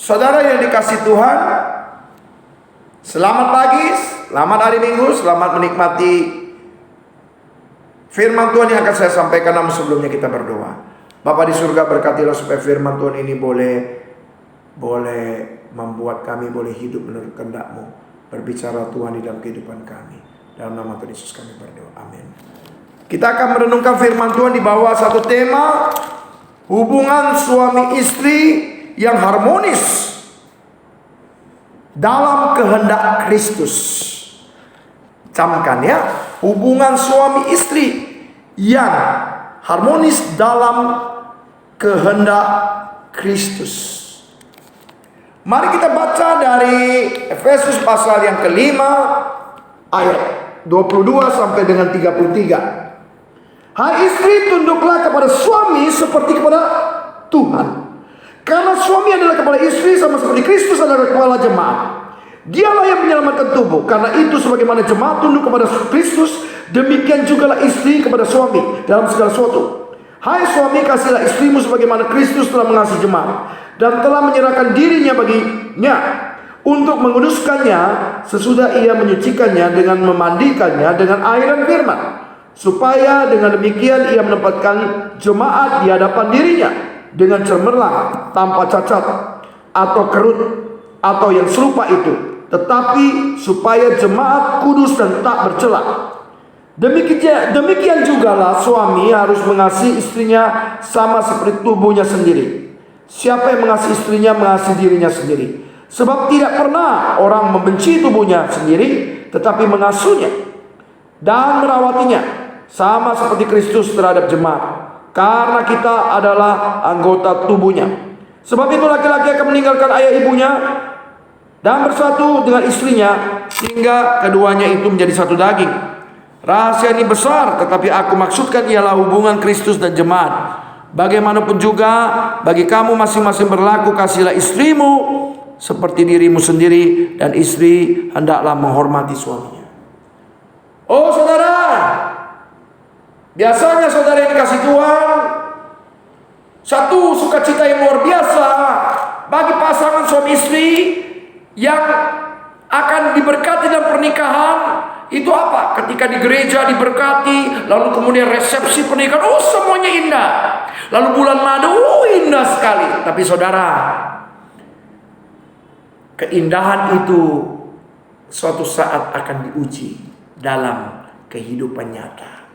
Saudara yang dikasih Tuhan, selamat pagi, selamat hari Minggu, selamat menikmati firman Tuhan yang akan saya sampaikan. Namun sebelumnya kita berdoa. Bapa di surga, berkatilah supaya firman Tuhan ini boleh membuat kami boleh hidup menurut kehendak-Mu. Berbicara Tuhan di dalam kehidupan kami. Dalam nama Tuhan Yesus kami berdoa. Amin. Kita akan merenungkan firman Tuhan di bawah satu tema, hubungan suami istri yang harmonis dalam kehendak Kristus. Camkan ya, hubungan suami istri yang harmonis dalam kehendak Kristus. Mari kita baca dari Efesus pasal yang kelima ayat 22 sampai dengan 33. Hai istri, tunduklah kepada suami seperti kepada Tuhan. Karena suami adalah kepala istri, sama seperti Kristus adalah kepala jemaat. Dialah yang menyelamatkan tubuh. Karena itu sebagaimana jemaat tunduk kepada Kristus, demikian jugalah istri kepada suami dalam segala sesuatu. Hai suami, kasihlah istrimu sebagaimana Kristus telah mengasihi jemaat dan telah menyerahkan dirinya baginya untuk menguduskannya sesudah ia menyucikannya dengan memandikannya dengan air dan firman, supaya dengan demikian ia menempatkan jemaat di hadapan dirinya dengan cemerlang, tanpa cacat atau kerut atau yang serupa itu, tetapi supaya jemaat kudus dan tak bercela. Demikian jugalah suami harus mengasihi istrinya sama seperti tubuhnya sendiri. Siapa yang mengasihi istrinya mengasihi dirinya sendiri. Sebab tidak pernah orang membenci tubuhnya sendiri, tetapi mengasuhnya dan merawatinya sama seperti Kristus terhadap jemaat. Karena kita adalah anggota tubuhnya. Sebab itu laki-laki akan meninggalkan ayah ibunya dan bersatu dengan istrinya, sehingga keduanya itu menjadi satu daging. Rahasia ini besar, tetapi aku maksudkan ialah hubungan Kristus dan jemaat. Bagaimanapun juga bagi kamu masing-masing berlaku, kasihlah istrimu seperti dirimu sendiri, dan istri hendaklah menghormati suaminya. Oh saudara, biasanya saudara yang dikasih Tuhan, satu sukacita yang luar biasa bagi pasangan suami istri yang akan diberkati dalam pernikahan. Itu apa? Ketika di gereja diberkati, lalu kemudian resepsi pernikahan, oh semuanya indah. Lalu bulan madu, oh indah sekali. Tapi saudara, keindahan itu suatu saat akan diuji dalam kehidupan nyata.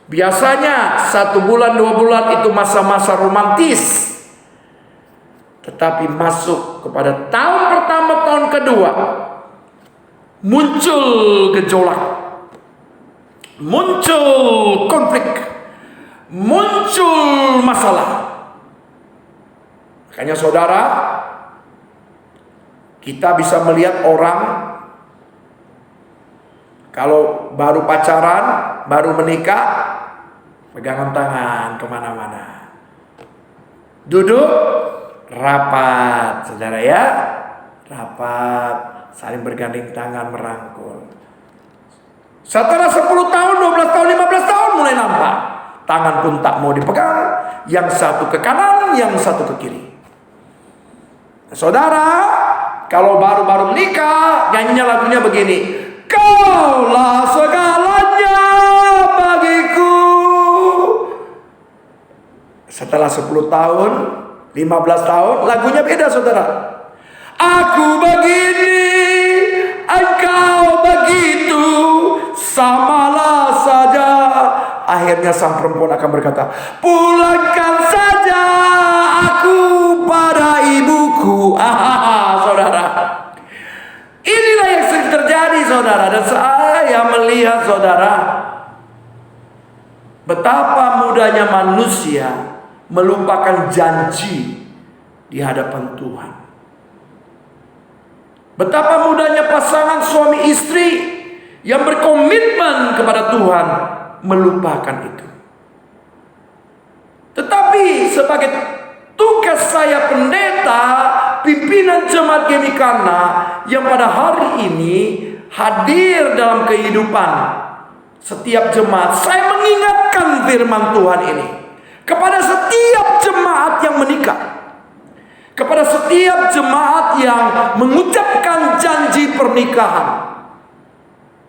Biasanya 1 bulan 2 bulan itu masa-masa romantis. Tetapi masuk kepada tahun pertama, tahun kedua, muncul gejolak, muncul konflik, muncul masalah. Makanya saudara, kita bisa melihat orang kalau baru pacaran, baru menikah, pegangan tangan kemana-mana, duduk rapat, saudara ya, rapat, saling bergandeng tangan, merangkul. Setelah 10 tahun, 12 tahun, 15 tahun mulai nampak tangan pun tak mau dipegang, yang satu ke kanan, yang satu ke kiri. Saudara, kalau baru-baru menikah, nyanyinya lagunya begini, kaulah segalanya bagiku. Setelah 10 tahun, 15 tahun, lagunya beda saudara. Aku begini, engkau begitu, samalah saja. Akhirnya sang perempuan akan berkata, pulangkan saja aku pada ibuku. Saudara, inilah yang sering terjadi saudara. Dan saya melihat saudara, betapa mudahnya manusia melupakan janji di hadapan Tuhan. Betapa mudahnya pasangan suami istri yang berkomitmen kepada Tuhan melupakan itu. Tetapi sebagai tugas saya pendeta, pimpinan jemaat Gemikana yang pada hari ini hadir dalam kehidupan setiap jemaat, saya mengingatkan firman Tuhan ini kepada setiap jemaat yang menikah, kepada setiap jemaat yang mengucapkan janji pernikahan.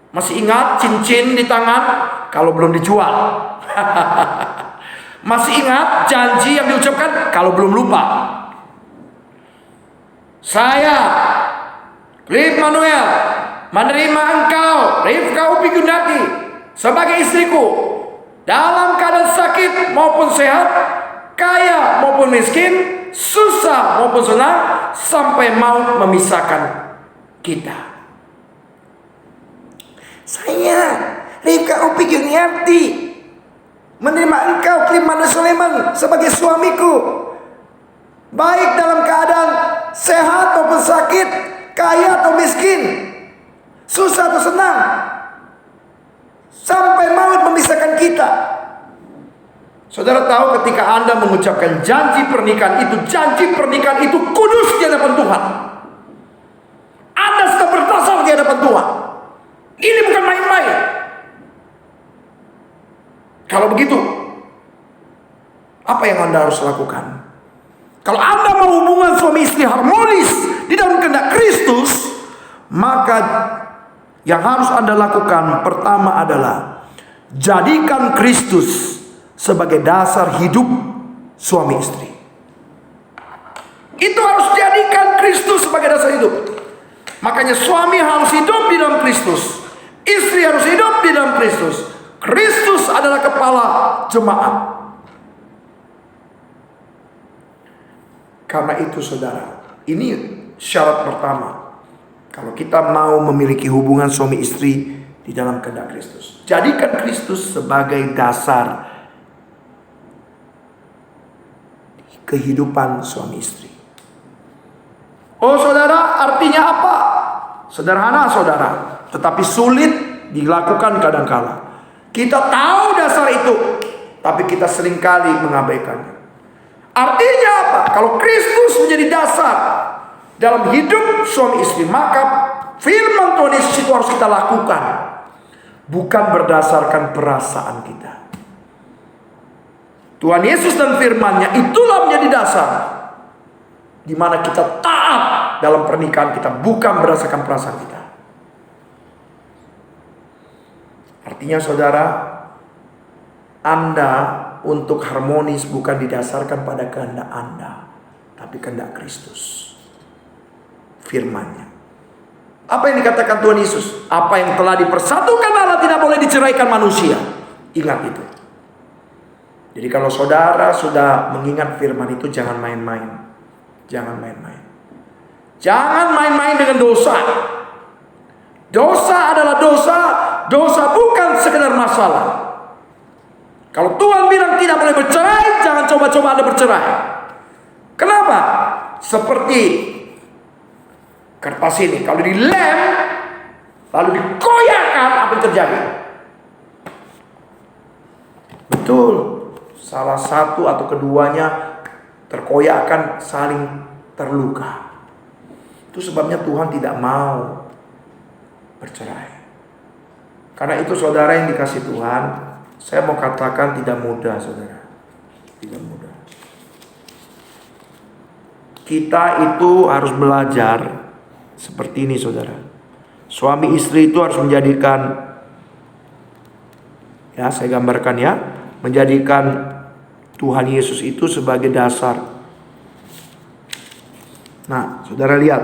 Masih ingat cincin di tangan kalau belum dijual? Masih ingat janji yang diucapkan kalau belum lupa? Saya, Cliff Manuel, menerima engkau, Rifka Upi Gundati, sebagai istriku, dalam keadaan sakit maupun sehat, kaya maupun miskin, susah maupun senang, sampai maut memisahkan kita. Saya, Rifka Upi Gundati, menerima engkau, Cliff Manuel Sulaiman, sebagai suamiku, baik dalam keadaan sehat maupun sakit, kaya atau miskin, susah atau senang, sampai maut memisahkan kita. Saudara tahu ketika Anda mengucapkan janji pernikahan itu kudus di hadapan Tuhan. Anda sudah berdasar di hadapan Tuhan. Ini bukan main-main. Kalau begitu, apa yang Anda harus lakukan? Kalau Anda mau hubungan suami istri harmonis di dalam kehendak Kristus, maka yang harus Anda lakukan pertama adalah jadikan Kristus sebagai dasar hidup suami istri. Itu harus jadikan Kristus sebagai dasar hidup. Makanya suami harus hidup di dalam Kristus, istri harus hidup di dalam Kristus. Kristus adalah kepala jemaat. Karena itu saudara, ini syarat pertama. Kalau kita mau memiliki hubungan suami istri di dalam kehendak Kristus, jadikan Kristus sebagai dasar kehidupan suami istri. Oh saudara, artinya apa? Sederhana saudara, tetapi sulit dilakukan kadang-kala. Kita tahu dasar itu, tapi kita seringkali mengabaikannya. Artinya apa? Kalau Kristus menjadi dasar dalam hidup suami istri, maka firman Tuhan Yesus itu harus kita lakukan, bukan berdasarkan perasaan kita. Tuhan Yesus dan firman-Nya itulah menjadi dasar di mana kita taat dalam pernikahan kita, bukan berdasarkan perasaan kita. Artinya saudara, Anda untuk harmonis bukan didasarkan pada kehendak Anda, tapi kehendak Kristus, firman-Nya. Apa yang dikatakan Tuhan Yesus? Apa yang telah dipersatukan Allah tidak boleh diceraikan manusia. Ingat itu. Jadi kalau saudara sudah mengingat firman itu, jangan main-main. Jangan main-main. Jangan main-main dengan dosa. Dosa adalah dosa. Dosa bukan sekedar masalah. Kalau Tuhan bilang tidak boleh bercerai, jangan coba-coba Anda bercerai. Kenapa? Seperti kertas ini, kalau dilem lalu dikoyakkan, apa yang terjadi? Betul, salah satu atau keduanya terkoyakkan, saling terluka. Itu sebabnya Tuhan tidak mau bercerai. Karena itu saudara yang dikasih Tuhan, saya mau katakan tidak mudah saudara. Tidak mudah. Kita itu harus belajar seperti ini saudara. Suami istri itu harus menjadikan, ya saya gambarkan ya, menjadikan Tuhan Yesus itu sebagai dasar. Nah saudara lihat,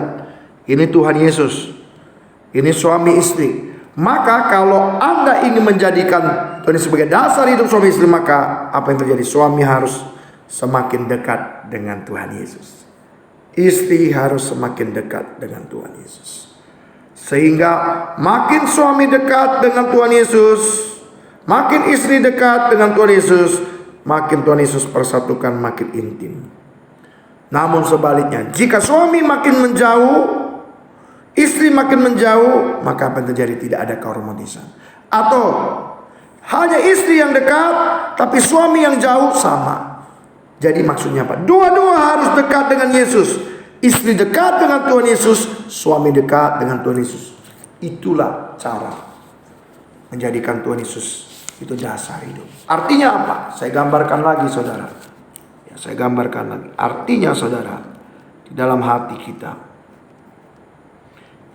ini Tuhan Yesus, ini suami istri. Maka kalau Anda ingin menjadikan Tuhan sebagai dasar hidup suami istri, maka apa yang terjadi? Suami harus semakin dekat dengan Tuhan Yesus. Istri harus semakin dekat dengan Tuhan Yesus. Sehingga makin suami dekat dengan Tuhan Yesus, makin istri dekat dengan Tuhan Yesus, makin Tuhan Yesus persatukan, makin intim. Namun sebaliknya, jika suami makin menjauh, istri makin menjauh, maka apa yang terjadi? Tidak ada keharmonisan. Atau hanya istri yang dekat, tapi suami yang jauh, sama. Jadi maksudnya apa? Dua-dua harus dekat dengan Yesus. Istri dekat dengan Tuhan Yesus, suami dekat dengan Tuhan Yesus. Itulah cara menjadikan Tuhan Yesus itu dasar hidup. Artinya apa? Saya gambarkan lagi saudara. Ya, saya gambarkan lagi. Artinya saudara, di dalam hati kita.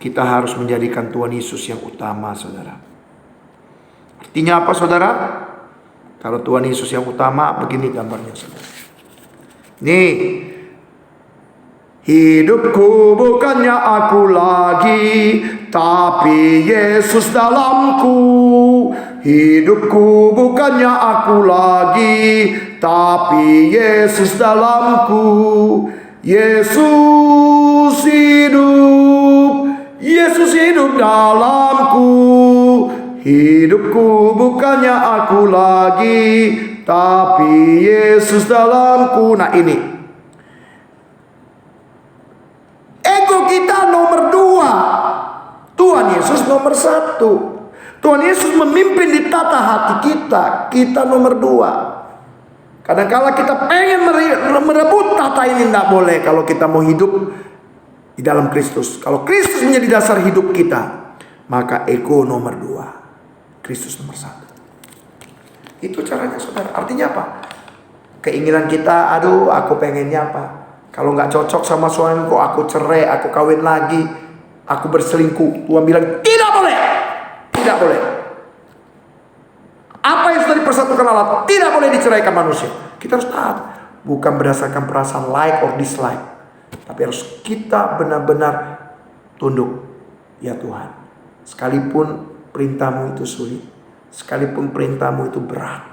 Kita harus menjadikan Tuhan Yesus yang utama, saudara. Artinya apa, saudara? Kalau Tuhan Yesus yang utama, begini gambarnya, saudara. Nih, hidupku bukannya aku lagi, tapi Yesus dalamku. Hidupku bukannya aku lagi, tapi Yesus dalamku. Yesus hidup, Yesus hidup dalamku. Hidupku bukannya aku lagi, tapi Yesus dalamku. Nah ini, ego kita nomor 2, Tuhan Yesus nomor 1. Tuhan Yesus memimpin di tata hati kita, kita nomor 2. Kadang-kala kita pengen merebut tata ini, tidak boleh kalau kita mau hidup di dalam Kristus. Kalau Kristus menjadi dasar hidup kita, maka ego nomor 2, Kristus nomor 1. Itu caranya, saudara. Artinya apa? Keinginan kita, aduh aku pengennya apa? Kalau nggak cocok sama suamiku, aku cerai, aku kawin lagi, aku berselingkuh. Tuhan bilang tidak boleh, tidak boleh. Apa yang sudah dipersatukan Allah tidak boleh diceraikan manusia. Kita harus taat, bukan berdasarkan perasaan like or dislike, tapi harus kita benar-benar tunduk. Ya Tuhan, sekalipun perintahmu itu sulit, sekalipun perintahmu itu berat,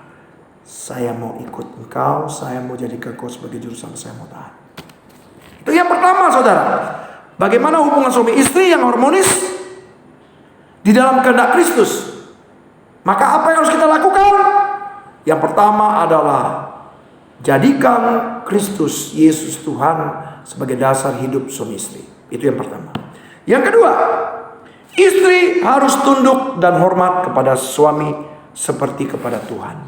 saya mau ikut Engkau, saya mau jadikan Engkau sebagai juru selamat, saya mau taat. Itu yang pertama, saudara. Bagaimana hubungan suami istri yang harmonis di dalam kehendak Kristus? Maka apa yang harus kita lakukan? Yang pertama adalah jadikan Kristus Yesus Tuhan sebagai dasar hidup suami istri. Itu yang pertama. Yang kedua, istri harus tunduk dan hormat kepada suami seperti kepada Tuhan.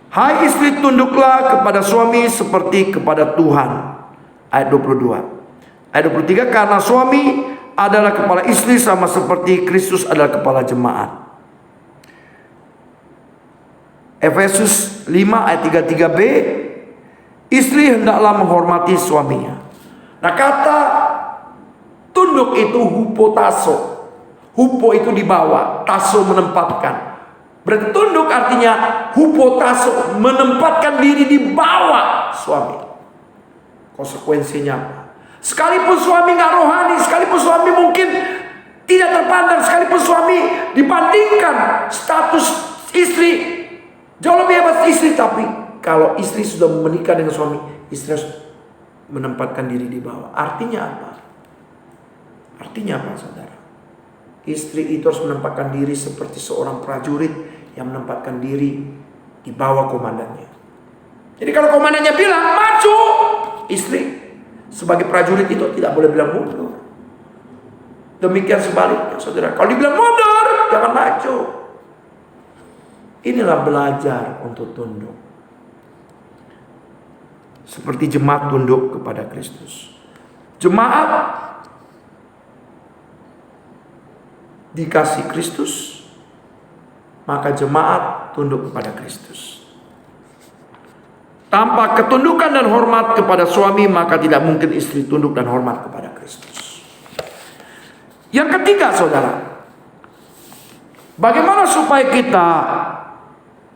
Hai istri, tunduklah kepada suami seperti kepada Tuhan. Ayat 22. Ayat 23, karena suami adalah kepala istri sama seperti Kristus adalah kepala jemaat. Efesus 5 ayat 33b, istri hendaklah menghormati suaminya. Nah, kata tunduk itu hupotaso. Hupo itu di bawah, taso menempatkan. Berarti tunduk artinya hupotaso, menempatkan diri di bawah suami. Konsekuensinya apa? Sekalipun suami nggak rohani, sekalipun suami mungkin tidak terpandang, sekalipun suami dibandingkan status istri jauh lebih hebat istri, tapi kalau istri sudah menikah dengan suami, istri harus menempatkan diri di bawah. Artinya apa? Artinya apa, saudara? Istri itu harus menempatkan diri seperti seorang prajurit yang menempatkan diri di bawah komandannya. Jadi kalau komandannya bilang maju, istri sebagai prajurit itu tidak boleh bilang mundur. Demikian sebaliknya, saudara. Kalau dibilang mundur, jangan maju. Inilah belajar untuk tunduk. Seperti jemaat tunduk kepada Kristus. Jemaat dikasih Kristus, maka jemaat tunduk kepada Kristus. Tanpa ketundukan dan hormat kepada suami, maka tidak mungkin istri tunduk dan hormat kepada Kristus. Yang ketiga, saudara, bagaimana supaya kita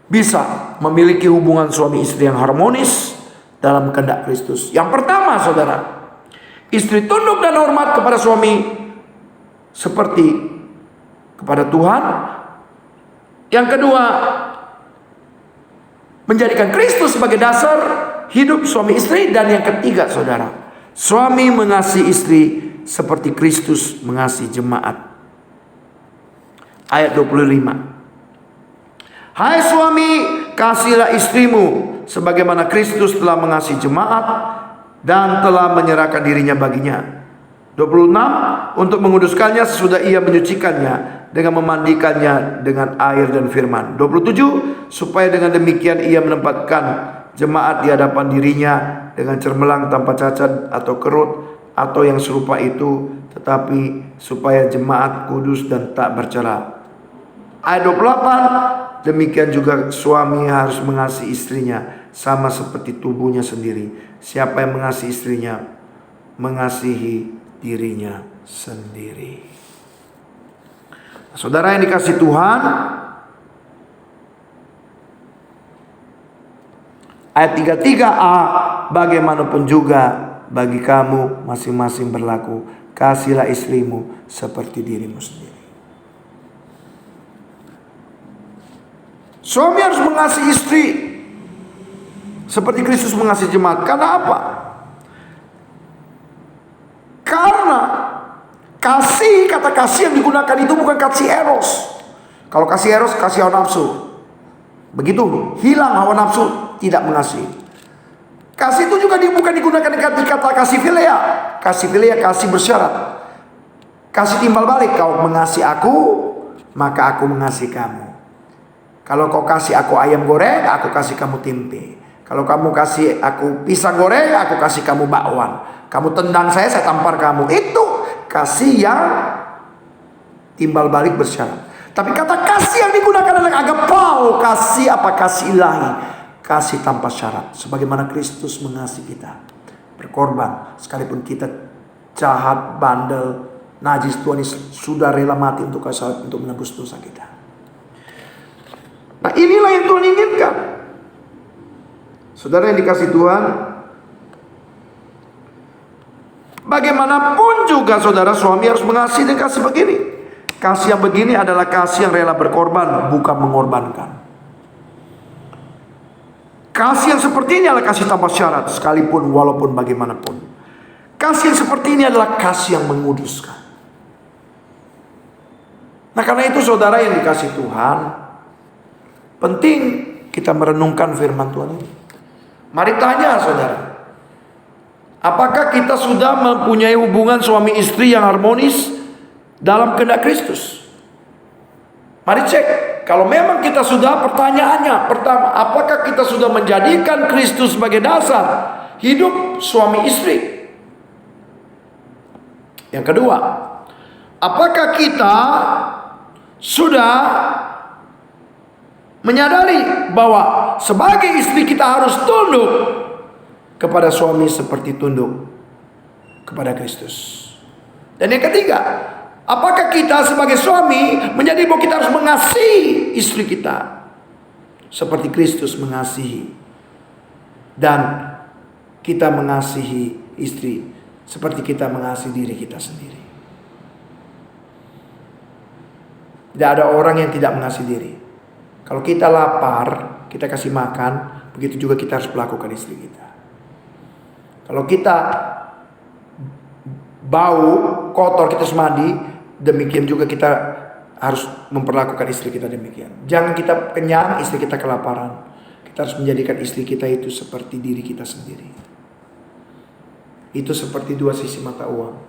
bisa memiliki hubungan suami istri yang harmonis dalam kehendak Kristus? Yang pertama, saudara, istri tunduk dan hormat kepada suami seperti kepada Tuhan. Yang kedua, menjadikan Kristus sebagai dasar hidup suami istri. Dan yang ketiga, saudara, suami mengasihi istri seperti Kristus mengasihi jemaat. Ayat 25. Hai suami, kasihilah istrimu sebagaimana Kristus telah mengasihi jemaat dan telah menyerahkan dirinya baginya. 26. Untuk menguduskannya sesudah ia menyucikannya dengan memandikannya dengan air dan firman. 27. Supaya dengan demikian ia menempatkan jemaat di hadapan dirinya dengan cermelang tanpa cacat atau kerut atau yang serupa itu, tetapi supaya jemaat kudus dan tak bercela. Ayat 28. Demikian juga suami harus mengasihi istrinya sama seperti tubuhnya sendiri. Siapa yang mengasihi istrinya, mengasihi dirinya sendiri. Saudara yang dikasihi Tuhan, ayat 33a, bagaimanapun juga bagi kamu masing-masing berlaku, kasihilah istrimu seperti dirimu sendiri. Suami harus mengasihi istri seperti Kristus mengasihi jemaat. Karena apa? Karena kasih, kata kasih yang digunakan itu bukan kasih eros. Kalau kasih eros, kasih hawa nafsu. Begitu hilang hawa nafsu, tidak mengasihi. Kasih itu juga bukan digunakan dengan kata kasih filea. Kasih filea, kasih bersyarat. Kasih timbal balik. Kau mengasihi aku, maka aku mengasihi kamu. Kalau kau kasih aku ayam goreng, aku kasih kamu tempe. Kalau kamu kasih aku pisang goreng, aku kasih kamu bakwan. Kamu tendang saya tampar kamu. Itu kasih yang timbal balik bersyarat. Tapi kata kasih yang digunakan adalah agapao. Kasih apa? Kasih ilahi. Kasih tanpa syarat. Sebagaimana Kristus mengasihi kita. Berkorban. Sekalipun kita jahat, bandel, najis, Tuhan sudah rela mati untuk menebus dosa kita. Nah, inilah yang Tuhan inginkan. Saudara yang dikasihi Tuhan, bagaimanapun juga saudara, suami harus mengasihi dan kasih begini. Kasih yang begini adalah kasih yang rela berkorban, bukan mengorbankan. Kasih yang seperti ini adalah kasih tanpa syarat, sekalipun walaupun bagaimanapun. Kasih yang seperti ini adalah kasih yang menguduskan. Nah, karena itu saudara yang dikasihi Tuhan, penting kita merenungkan firman Tuhan ini. Mari tanya saudara, apakah kita sudah mempunyai hubungan suami istri yang harmonis dalam kehendak Kristus? Mari cek. Kalau memang kita sudah, pertanyaannya pertama, apakah kita sudah menjadikan Kristus sebagai dasar hidup suami istri? Yang kedua, apakah kita sudah menyadari bahwa sebagai istri kita harus tunduk kepada suami seperti tunduk kepada Kristus? Dan yang ketiga, apakah kita sebagai suami menjadi bahwa kita harus mengasihi istri kita seperti Kristus mengasihi, dan kita mengasihi istri seperti kita mengasihi diri kita sendiri? Tidak ada orang yang tidak mengasihi diri. Kalau kita lapar, kita kasih makan, begitu juga kita harus melakukan istri kita. Kalau kita bau, kotor, kita harus mandi, demikian juga kita harus memperlakukan istri kita demikian. Jangan kita kenyang, istri kita kelaparan. Kita harus menjadikan istri kita itu seperti diri kita sendiri. Itu seperti dua sisi mata uang.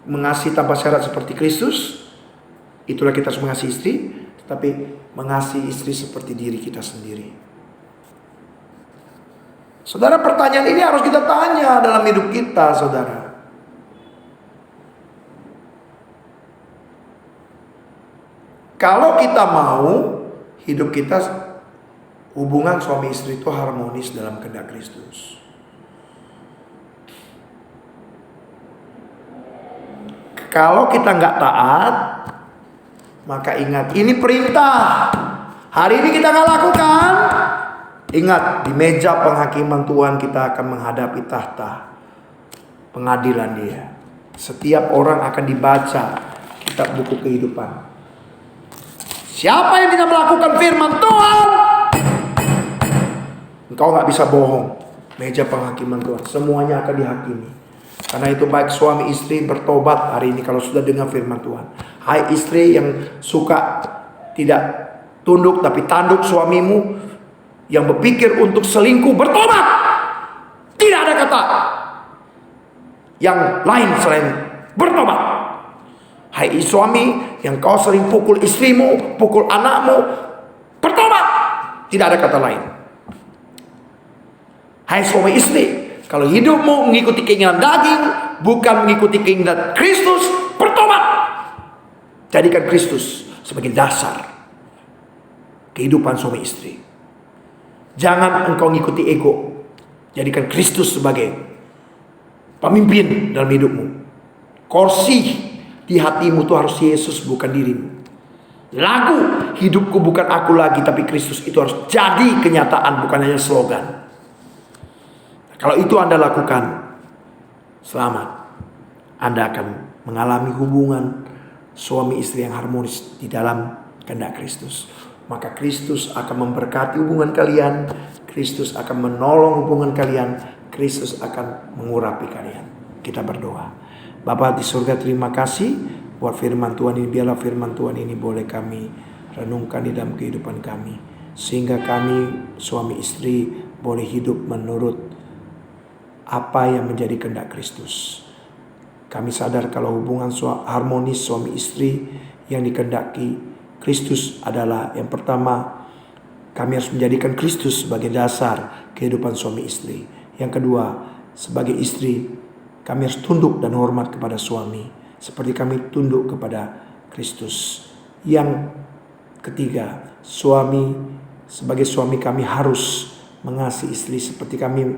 Mengasihi tanpa syarat seperti Kristus, itulah kita harus mengasihi istri. Tapi mengasihi istri seperti diri kita sendiri. Saudara, pertanyaan ini harus kita tanya dalam hidup kita, saudara. Kalau kita mau hidup kita, hubungan suami istri itu harmonis dalam kehendak Kristus. Kalau kita nggak taat, maka ingat, ini perintah. Hari ini kita nggak lakukan, ingat, di meja penghakiman Tuhan kita akan menghadapi tahta pengadilan Dia. Setiap orang akan dibaca kitab buku kehidupan. Siapa yang tidak melakukan firman Tuhan, engkau nggak bisa bohong. Meja penghakiman Tuhan, semuanya akan dihakimi. Karena itu baik suami istri bertobat hari ini kalau sudah dengar firman Tuhan. Hai istri yang suka tidak tunduk tapi tanduk suamimu, yang berpikir untuk selingkuh, bertobat. Tidak ada kata yang lain selain bertobat. Hai suami yang kau sering pukul istrimu, pukul anakmu, bertobat. Tidak ada kata lain. Hai suami istri, kalau hidupmu mengikuti keinginan daging, bukan mengikuti keinginan Kristus, bertobat. Jadikan Kristus sebagai dasar kehidupan suami istri. Jangan engkau ngikuti ego. Jadikan Kristus sebagai pemimpin dalam hidupmu. Kursi di hatimu itu harus Yesus, bukan dirimu. Lagu hidupku bukan aku lagi, tapi Kristus itu harus jadi kenyataan, bukan hanya slogan. Kalau itu Anda lakukan, selamat. Anda akan mengalami hubungan suami istri yang harmonis di dalam kehendak Kristus. Maka Kristus akan memberkati hubungan kalian. Kristus akan menolong hubungan kalian. Kristus akan mengurapi kalian. Kita berdoa. Bapa di surga, terima kasih buat firman Tuhan ini. Biarlah firman Tuhan ini boleh kami renungkan di dalam kehidupan kami. Sehingga kami suami istri boleh hidup menurut apa yang menjadi kehendak Kristus. Kami sadar kalau hubungan harmonis suami istri yang dikehendaki Kristus adalah yang pertama, kami harus menjadikan Kristus sebagai dasar kehidupan suami istri. Yang kedua, sebagai istri, kami harus tunduk dan hormat kepada suami seperti kami tunduk kepada Kristus. Yang ketiga, sebagai suami kami harus mengasihi istri seperti kami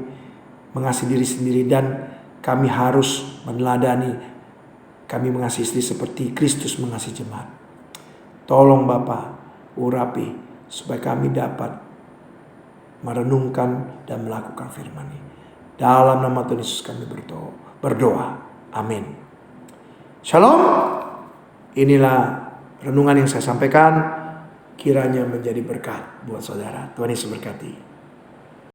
mengasihi diri sendiri, dan kami harus meneladani kami mengasihi istri seperti Kristus mengasihi jemaat. Tolong Bapa, urapi supaya kami dapat merenungkan dan melakukan firman ini. Dalam nama Tuhan Yesus kami berdoa. Amin. Shalom. Inilah renungan yang saya sampaikan. Kiranya menjadi berkat buat saudara. Tuhan Yesus berkati.